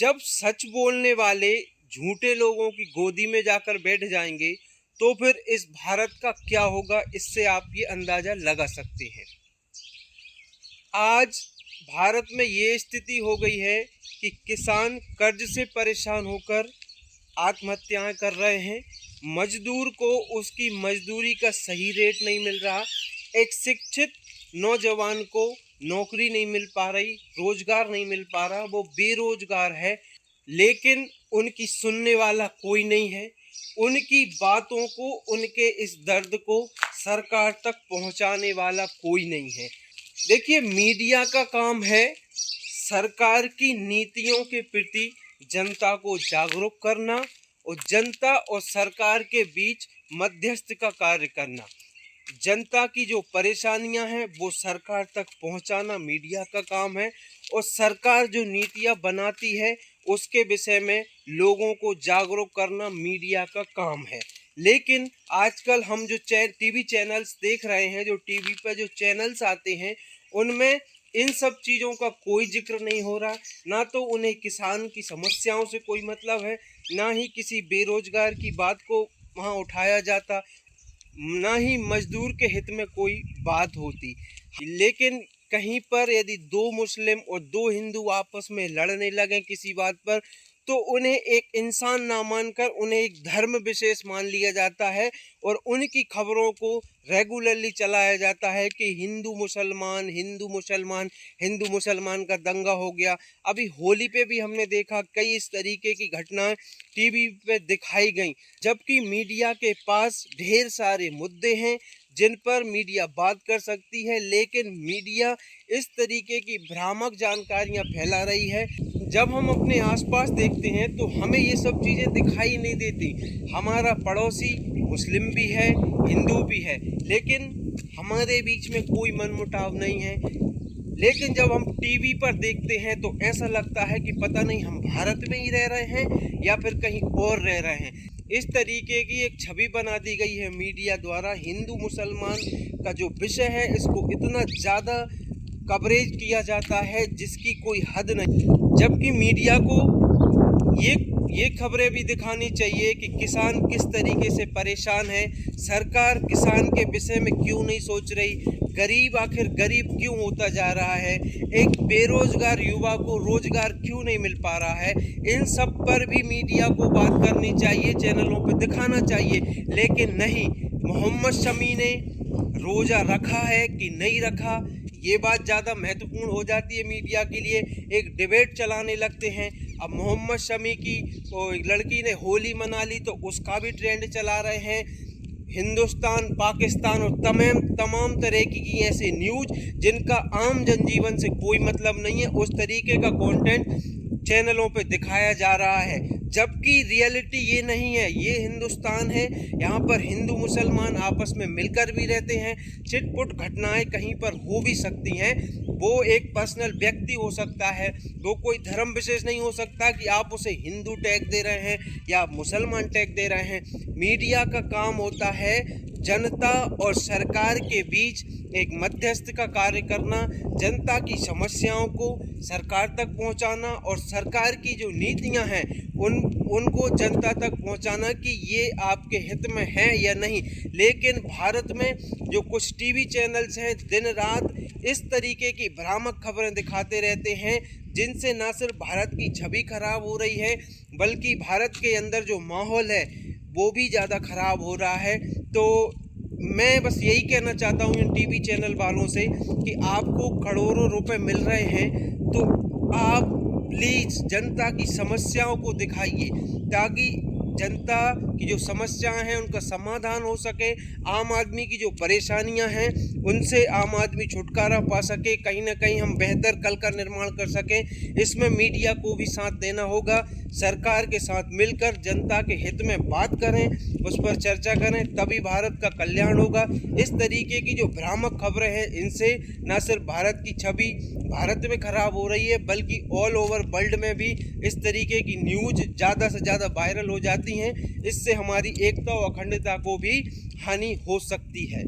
जब सच बोलने वाले झूठे लोगों की गोदी में जाकर बैठ जाएंगे तो फिर इस भारत का क्या होगा, इससे आप ये अंदाजा लगा सकते हैं। आज भारत में ये स्थिति हो गई है कि किसान कर्ज से परेशान होकर आत्महत्याएं कर रहे हैं, मजदूर को उसकी मजदूरी का सही रेट नहीं मिल रहा, एक शिक्षित नौजवान को नौकरी नहीं मिल पा रही, रोजगार नहीं मिल पा रहा, वो बेरोजगार है, लेकिन उनकी सुनने वाला कोई नहीं है। उनकी बातों को, उनके इस दर्द को सरकार तक पहुंचाने वाला कोई नहीं है। देखिए, मीडिया का काम है सरकार की नीतियों के प्रति जनता को जागरूक करना और जनता और सरकार के बीच मध्यस्थ का कार्य करना। जनता की जो परेशानियां हैं वो सरकार तक पहुंचाना मीडिया का काम है, और सरकार जो नीतियां बनाती है उसके विषय में लोगों को जागरूक करना मीडिया का काम है। लेकिन आजकल हम जो टीवी चैनल्स देख रहे हैं, जो टीवी पर जो चैनल्स आते हैं, उनमें इन सब चीज़ों का कोई जिक्र नहीं हो रहा। ना तो उन्हें किसान की समस्याओं से कोई मतलब है, ना ही किसी बेरोजगार की बात को वहाँ उठाया जाता, ना ही मजदूर के हित में कोई बात होती। लेकिन कहीं पर यदि दो मुस्लिम और दो हिंदू आपस में लड़ने लगे किसी बात पर, तो उन्हें एक इंसान ना मानकर उन्हें एक धर्म विशेष मान लिया जाता है, और उनकी खबरों को रेगुलरली चलाया जाता है कि हिंदू मुसलमान का दंगा हो गया। अभी होली पे भी हमने देखा कई इस तरीके की घटनाएं टीवी पे दिखाई गई, जबकि मीडिया के पास ढेर सारे मुद्दे हैं जिन पर मीडिया बात कर सकती है, लेकिन मीडिया इस तरीके की भ्रामक जानकारियां फैला रही है। जब हम अपने आसपास देखते हैं तो हमें ये सब चीज़ें दिखाई नहीं देती। हमारा पड़ोसी मुस्लिम भी है, हिंदू भी है, लेकिन हमारे बीच में कोई मनमुटाव नहीं है। लेकिन जब हम टीवी पर देखते हैं तो ऐसा लगता है कि पता नहीं हम भारत में ही रह रहे हैं या फिर कहीं और रह रहे हैं। इस तरीके की एक छवि बना दी गई है मीडिया द्वारा। हिंदू मुसलमान का जो विषय है, इसको इतना ज़्यादा कवरेज किया जाता है जिसकी कोई हद नहीं, जबकि मीडिया को ये खबरें भी दिखानी चाहिए कि किसान किस तरीके से परेशान है, सरकार किसान के विषय में क्यों नहीं सोच रही, गरीब आखिर गरीब क्यों होता जा रहा है, एक बेरोजगार युवा को रोजगार क्यों नहीं मिल पा रहा है। इन सब पर भी मीडिया को बात करनी चाहिए, चैनलों पर दिखाना चाहिए, लेकिन नहीं। मोहम्मद शमी ने रोज़ा रखा है कि नहीं रखा, ये बात ज़्यादा महत्वपूर्ण हो जाती है मीडिया के लिए। एक डिबेट चलाने लगते हैं। अब मोहम्मद शमी की लड़की ने होली मना ली तो उसका भी ट्रेंड चला रहे हैं। हिंदुस्तान, पाकिस्तान और तमाम तरह की ऐसे न्यूज़ जिनका आम जनजीवन से कोई मतलब नहीं है, उस तरीके का कंटेंट चैनलों पे दिखाया जा रहा है, जबकि रियलिटी ये नहीं है। ये हिंदुस्तान है, यहाँ पर हिंदू मुसलमान आपस में मिलकर भी रहते हैं। छिटपुट घटनाएं कहीं पर हो भी सकती हैं। वो एक पर्सनल व्यक्ति हो सकता है, वो कोई धर्म विशेष नहीं हो सकता कि आप उसे हिंदू टैग दे रहे हैं या मुसलमान टैग दे रहे हैं। मीडिया का काम होता है जनता और सरकार के बीच एक मध्यस्थ का कार्य करना, जनता की समस्याओं को सरकार तक पहुंचाना और सरकार की जो नीतियां हैं उनको जनता तक पहुंचाना कि ये आपके हित में है या नहीं। लेकिन भारत में जो कुछ टीवी चैनल्स हैं दिन रात इस तरीके की भ्रामक खबरें दिखाते रहते हैं, जिनसे न सिर्फ भारत की छवि खराब हो रही है, बल्कि भारत के अंदर जो माहौल है वो भी ज़्यादा खराब हो रहा है। तो मैं बस यही कहना चाहता हूँ इन टीवी चैनल वालों से कि आपको करोड़ों रुपए मिल रहे हैं तो आप प्लीज़ जनता की समस्याओं को दिखाइए, ताकि जनता की जो समस्याएं हैं उनका समाधान हो सके, आम आदमी की जो परेशानियां हैं उनसे आम आदमी छुटकारा पा सके, कहीं ना कहीं हम बेहतर कल का निर्माण कर सकें। इसमें मीडिया को भी साथ देना होगा। सरकार के साथ मिलकर जनता के हित में बात करें, उस पर चर्चा करें, तभी भारत का कल्याण होगा। इस तरीके की जो भ्रामक खबरें हैं, इनसे न सिर्फ भारत की छवि भारत में खराब हो रही है, बल्कि ऑल ओवर वर्ल्ड में भी इस तरीके की न्यूज़ ज़्यादा से ज़्यादा वायरल हो जाती हैं। इससे हमारी एकता और अखंडता को भी हानि हो सकती है।